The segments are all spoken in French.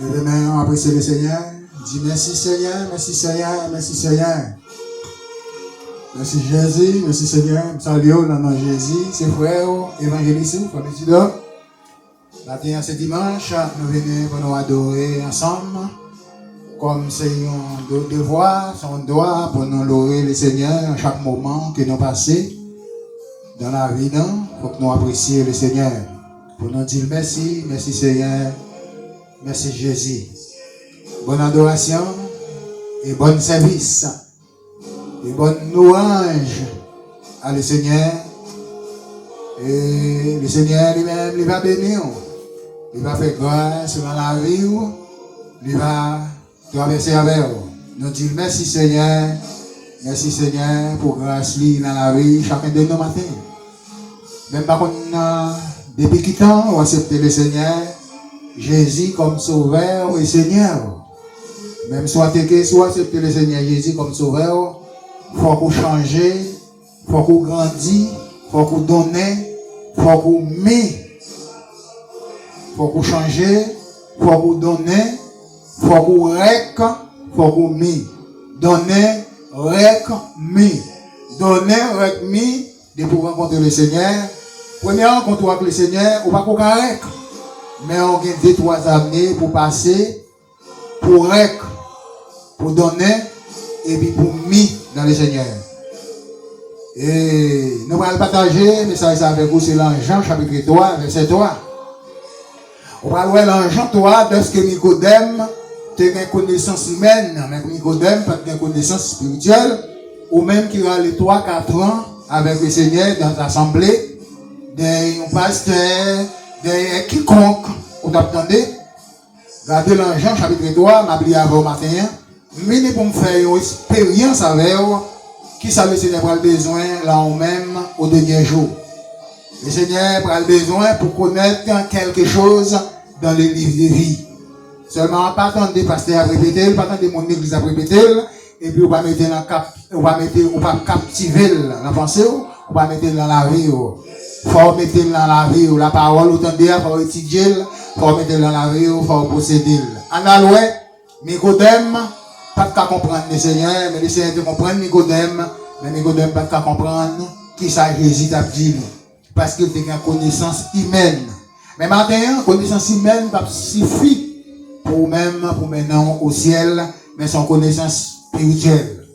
Levez main, on apprécie le Seigneur. Dis merci Seigneur, merci Seigneur, merci Seigneur. Merci Jésus, merci Seigneur. Salut au nom de Jésus, ses frères, évangélistes, frères étudiants. Matin, ce dimanche, nous venons pour nous adorer ensemble. Comme c'est un devoir, c'est un droit pour nous louer le Seigneur à chaque moment que nous passons dans la vie. Il faut que nous apprécions le Seigneur. Pour nous dire merci, merci Seigneur, merci Jésus. Bonne adoration et bon service et bonne louange à le Seigneur. Et le Seigneur lui-même, il va bénir, il va faire grâce dans la vie, il va traverser avec vous. Nous disons merci Seigneur pour grâce dans la vie chacun de nos matins. Même pas qu'on depuis qu'il temps, on accepte le Seigneur, Jésus comme sauveur et Seigneur. Même soit accepter le Seigneur Jésus comme sauveur, il faut qu'on change, il faut qu'on grandisse, il faut qu'on donne, il faut qu'on met, il faut qu'on change, il faut qu'on donne, il faut qu'on rec, il faut qu'on met. Donner, rec, met. Donner, rec, met, de pour rencontrer le Seigneur. Première rencontre avec le Seigneur, on va pas qu'on rec. Mais on a 2-3 années pour passer, pour rec, pour donner, et puis pour mis dans le Seigneur. Et nous allons partager, mais ça avec vous, c'est l'Jean chapitre 3, verset 3. On va voir l'Jean 3, de ce que Nicodème a une connaissance humaine, mais Nicodème n'a pas de connaissance spirituelle, ou même qui a les 3-4 ans avec le Seigneur dans l'assemblée, d'un pasteur, d'un quiconque, vous attendez. Regardez l'Jean chapitre 3, m'a dit avant matin, mais pour me faire une expérience avec vous, qui ça le Seigneur a besoin là ou même au dernier jour. Le Seigneur a besoin pour connaître quelque chose dans le livre de vie. Seulement, pas attendre des pasteurs à répéter, pas attendre mon église à répéter, et puis on va mettre on va captiver la pensée, on va mettre dans la vie. Faut mettre dans la vie, la parole, autant dire, faut étudier, faut mettre dans la vie, faut posséder. En alloué, Nicodème, pas qu'à comprendre le Seigneur, mais le Seigneur de comprendre Nicodème, mais Nicodème pas qu'à comprendre qui ça Jésus t'a dit. Parce qu'il a une connaissance humaine. Mais maintenant, connaissance humaine pas suffit pour maintenant au ciel, mais son connaissance spirituelle.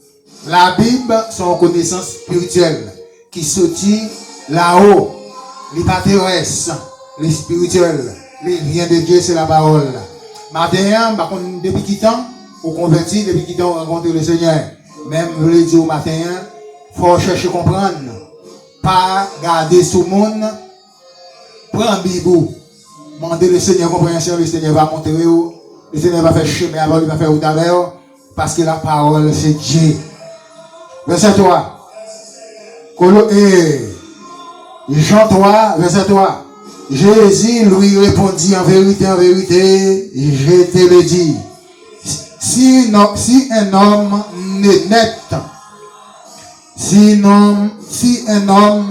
La Bible, son connaissance spirituelle, qui sortit là-haut, les pas terrestres, les spirituels, les liens de Dieu, c'est la parole. Maintenant, depuis qu'il temps, pour convertir, depuis qu'il temps, rencontrer le Seigneur. Même, je le dis au matin, faut chercher à comprendre. Pas garder sous le monde, prendre Bibou, demander le Seigneur compréhension, le Seigneur va montrer, le Seigneur va faire chemin avant, il va faire au travers, parce que la parole c'est Dieu. Verset 3. Jean 3, verset 3. Jésus lui répondit en vérité, je te le dis. Si un homme n'est net, si un homme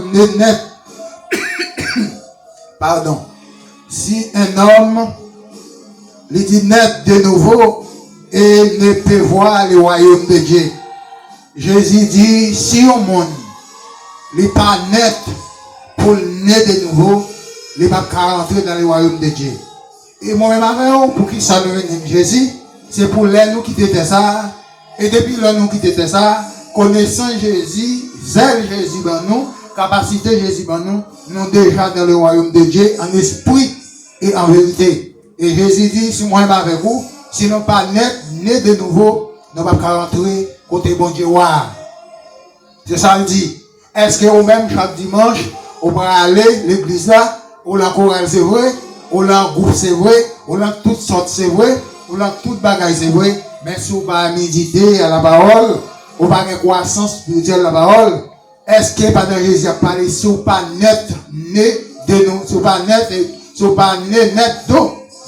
il dit net de nouveau et ne peut voir le royaume de Dieu. Jésus dit, si au monde, il n'est pas net pour naître de nouveau, il va pas rentrer dans le royaume de Dieu. Et moi-même, pour qui ça nous vient Jésus, c'est pour les nous qui étaient ça, et depuis les nous qui étaient ça, connaissant Jésus, zèle Jésus dans nous, capacité Jésus dans nous, nous déjà dans le royaume de Dieu, en esprit et en vérité. Et Jésus dit, si moi-même avec vous, si nous pas né de nouveau, nous ne pouvons pas rentrer côté bon Dieu. C'est ça qu'il dit. Est-ce que vous-même, chaque dimanche, vous pouvez aller à l'église là, ou la chorale c'est vrai, ou la groupe c'est vrai, ou la toutes sortes c'est vrai, ou la toutes bagailles c'est vrai, mais si vous pas méditer à la parole, ou pas une croissance spirituelle à la parole, est-ce que pendant Jésus a parlé, si vous pas net de nous, si vous pas net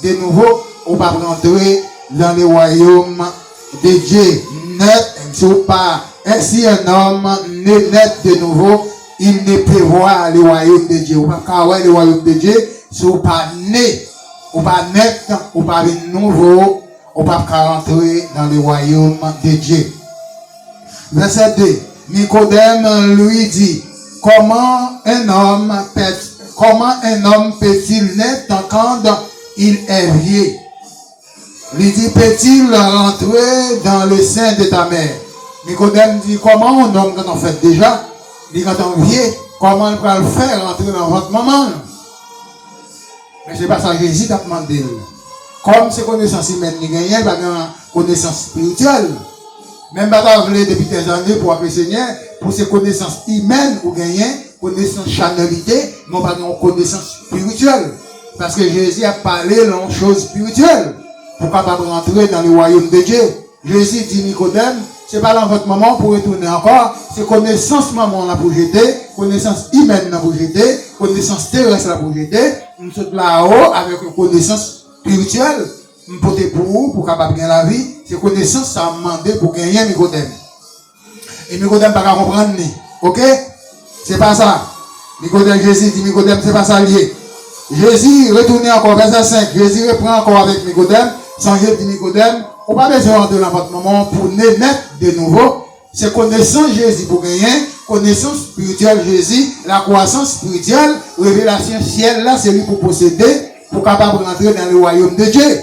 de nouveau, on va rentrer dans le royaume de Dieu. Net, si un homme n'est net de nouveau, il ne peut voir le royaume de Dieu. On va voir le royaume de Dieu si on pas né ou pas net, ou pas nouveau, ou pas rentrer dans le royaume de Dieu. Verset 2. Nicodème lui dit, comment un homme peut-il naître quand il est vieux? Il dit, peut-il rentrer dans le sein de ta mère? Nicodème dit, comment un homme quand on fait déjà? Il dit, quand on vient, comment il peut le faire rentrer dans votre maman? Mais c'est pas ça que Jésus t'a demandé. Comme ces connaissances humaines, il n'y a pas de connaissances spirituelles. Même pas d'enlever depuis des années pour appeler Seigneur, pour ces connaissances humaines, ou gagner, connaissances chanalité, non pas de connaissances spirituelles. Parce que Jésus a parlé de choses spirituelles. Pour capable rentrer dans le royaume de Dieu. Jésus dit Nicodème, c'est pas dans votre moment pour retourner encore, c'est connaissance maman là pour jeter, connaissance humaine là pour jeter, connaissance terrestre là pour jeter, nous sommes là-haut avec une connaissance spirituelle, nous porter pour vous, pour capable gagner la vie, c'est connaissance ça a demandé pour gagner Nicodème. Et Nicodème pas comprendre, ok? C'est pas ça. Nicodème, Jésus dit Nicodème, c'est pas ça lié. Jésus retourne encore, verset 5, Jésus reprend encore avec Nicodème, sans Jésus dit Nicodème, on n'a pas besoin de rentrer dans votre moment pour naître de nouveau. C'est connaissance Jésus pour gagner, connaissance spirituelle Jésus, la croissance spirituelle, révélation ciel là, c'est lui pour posséder, pour capable rentrer dans le royaume de Dieu.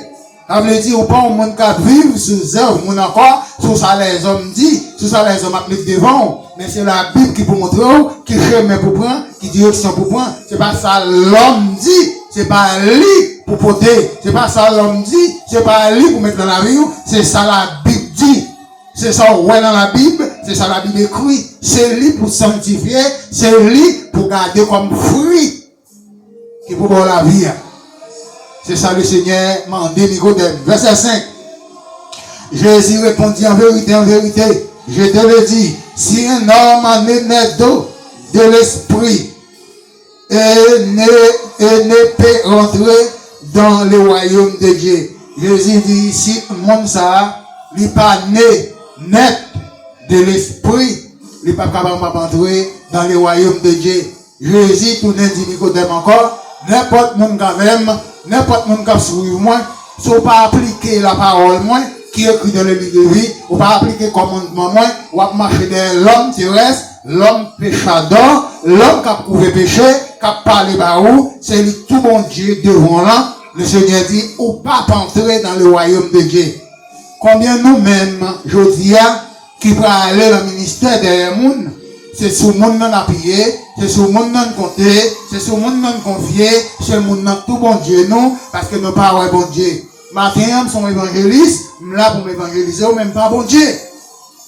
Ça veut dire, ou pas, on monde qui vivre sous œuvre, on encore, sous ça les hommes disent, sous ça les hommes appliquent devant, mais c'est la Bible qui peut montrer, qui chemin pour prendre, qui direction pour prendre, c'est pas ça l'homme dit, c'est pas lui pour porter, c'est pas ça l'homme dit, c'est pas lui pour mettre dans la vie, c'est ça la Bible dit. C'est ça ouais dans la Bible, c'est ça la Bible écrit, c'est lui pour sanctifier, c'est lui pour garder comme fruit, qui pour voir la vie. C'est ça le Seigneur m'a dit Nicodème. Verset 5. Jésus répondit en vérité, je te le dis, si un homme est né d'eau, de l'esprit, et ne peut rentrer dans le royaume de Dieu. Jésus dit, si le monde ça, il n'est pas né net de l'esprit, il n'est pas capable d'entrer dans le royaume de Dieu. Jésus tourne dit Nicodème encore, n'importe monde quand même, n'importe monde qui suit moi, si on pas appliquer la parole moi, qui est écrit dans le livre de vie, on pas appliquer le commandement moi, on va marcher derrière l'homme terrestre, l'homme péchador, l'homme qui a prouvé péché, qui a parlé barou, c'est lui tout bon Dieu devant là. Le Seigneur dit, on pas entrer dans le royaume de Dieu. Combien nous-mêmes, je dis, qui peut aller dans le ministère derrière le monde, c'est sur le monde non appuyé, c'est sur le monde non compté, c'est sur le monde non confié, c'est le monde non tout bon Dieu, non, parce que nous pas bon Dieu. Matin, je suis évangéliste, je suis là pour m'évangéliser, ou même pas bon Dieu.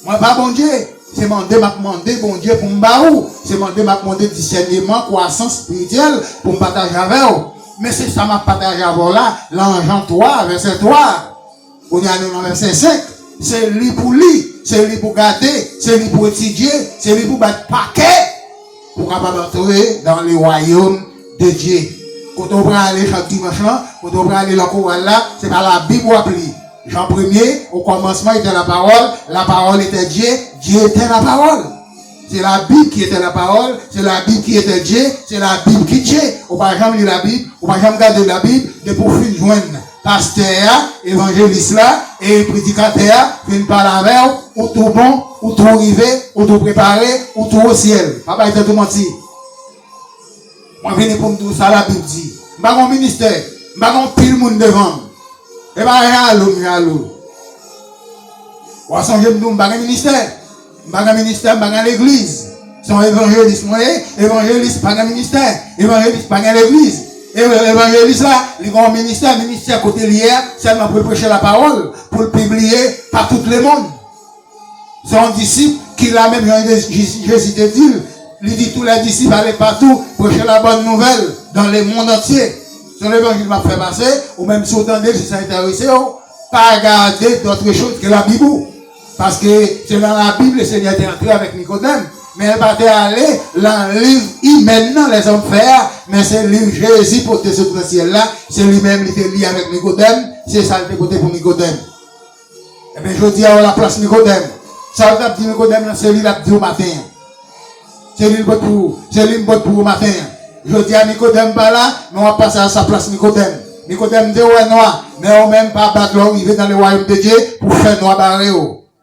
Moi, pas bon Dieu. C'est demander, bon Dieu pour me baou. C'est demander discernement, croissance spirituelle pour me partager avec vous. Mais c'est ça m'a partagé avec vous là, l'Jean 3, verset 3. On y a dans verset 5. C'est lui pour lui, c'est lui pour garder, c'est lui pour étudier, c'est lui pour battre paquet pour capable entrer dans le royaume de Dieu. Quand on va aller chaque dimanche là, quand on va aller dans le Coran là, c'est pas la Bible ou appli. Jean 1er, au commencement était la parole était Dieu, Dieu était la parole. C'est la Bible qui était la parole, c'est la Bible qui était Dieu, c'est la Bible qui Dieu. On va jamais lire la Bible, on va jamais garder la Bible, de pour finir joindre pasteur, évangéliste là, et prédicateur, finir parler avec ou tout bon, ou tout arrivé, ou tout préparé, ou tout au ciel. Papa, il t'a tout menti. Moi, je viens pour me dire ça, la Bible dit. Je ne suis pas un ministère, je ne suis pas un pile monde devant. Et bien, allô. Vous songez, je ne suis pas un ministère. Je ne suis pas un ministère, je ne suis pas l'église. Son évangéliste, moi, évangéliste, pas un ministère. Évangéliste, pas un l'église. Évangéliste là, il y a un ministère côté l'hier, seulement pour prêcher la parole, pour le publier par tout le monde. C'est un disciple qui l'a même, Jésus te dit, il dit tous les disciples allaient partout, prêcher la bonne nouvelle dans le monde entier. Son évangile m'a fait passer, ou même si vous entendez, si ça intéressé, pas regarder d'autres choses que la Bible. Parce que c'est dans la Bible, le Seigneur est entré avec Nicodème. Mais elle va aller dans le livre humain, les hommes faire, mais c'est le livre Jésus pour te sauter dans le ciel là, c'est lui-même qui était lié avec Nicodème, c'est ça le côté pour Nicodème. Et bien je dis à la place Nicodème, ça va dire Nicodème, c'est lui qui a dit au matin. C'est lui le pour au matin. Je dis à Nicodème pas là, mais on va passer à sa place Nicodème. Nicodème de ouais noir, mais on même pas battre l'arrivée dans le royaume de Dieu pour faire noir barré,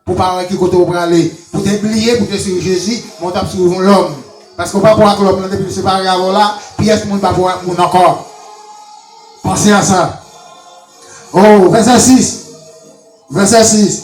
pour parler qui côté pour aller, pour t'oublier, pour te suivre Jésus, mon tape sur l'homme. Parce qu'on va pouvoir que l'homme depuis séparé avant là, puis est-ce qu'on va pouvoir mon encore. Pensez à ça. Oh, verset 6. Verset 6.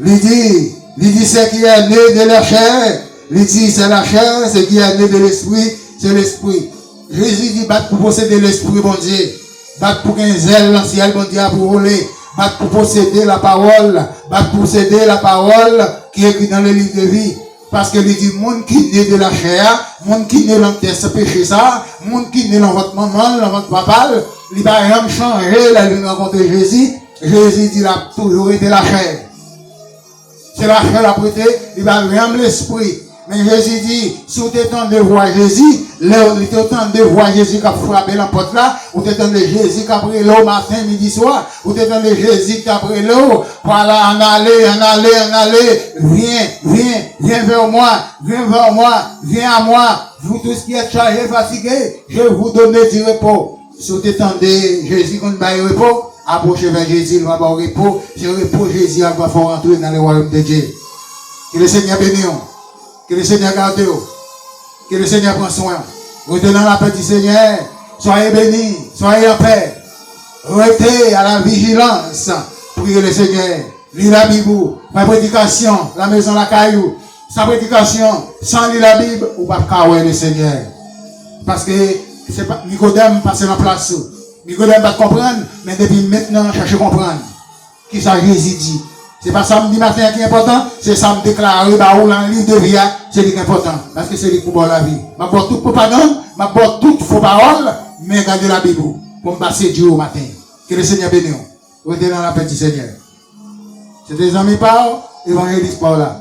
Il dit ce qui est né de la chair. Il dit c'est la chair, ce qui est né de l'esprit, c'est l'esprit. Jésus dit battre pour posséder l'esprit, bon Dieu. Battre pour qu'un zèle, l'ancien, bon Dieu, pour voler. Battre pour posséder la parole. Battre pour posséder la parole qui est écrite dans le livre de vie. Parce que il dit, monde qui naît de la chair, monde qui naît dans ce péché ça, monde qui naît dans votre maman, dans votre papa, il va rien changer, là, il rencontre Jésus. Jésus dit, il a toujours été la chair. C'est la chair la prêté, il va rien l'esprit. Mais Jésus dit, si vous êtes en de voir Jésus, là, vous êtes en de voir Jésus qui a frappé la porte là, vous êtes en de Jésus qui a pris l'eau matin, midi, soir, vous êtes en de Jésus qui a pris l'eau, voilà, en aller, viens vers moi, viens à moi, vous tous qui êtes chargés, fatigués, je vais vous donner du repos. Si vous êtes en de Jésus qui a un repos, approchez vers Jésus, il va avoir repos, ce repos, Jésus va faire rentrer dans le royaume de Dieu. Que le Seigneur bénisse. Que le Seigneur garde vous. Que le Seigneur prenne soin. Retenez la paix du Seigneur. Soyez bénis. Soyez en paix. Restez à la vigilance. Priez le Seigneur. Lisez la Bible. Ma prédication. La maison, la caillou. Sa prédication. Sans lire la Bible, ou pas caouer le Seigneur. Parce que c'est pas Nicodème passe dans la place. Nicodème va comprendre. Mais depuis maintenant, cherchez à comprendre. Qui ça Jésus dit. C'est pas samedi matin qui est important, c'est samedi déclaré dans le livre de vie, c'est ce qui est important. Parce que c'est ce qui pour la vie. Je bois toute propagande, je bois toute faux parole, mais gardez la Bible pour me passer Dieu au matin. Que le Seigneur bénisse. Retenez dans la paix du Seigneur. C'est des amis par, évangéliste par là.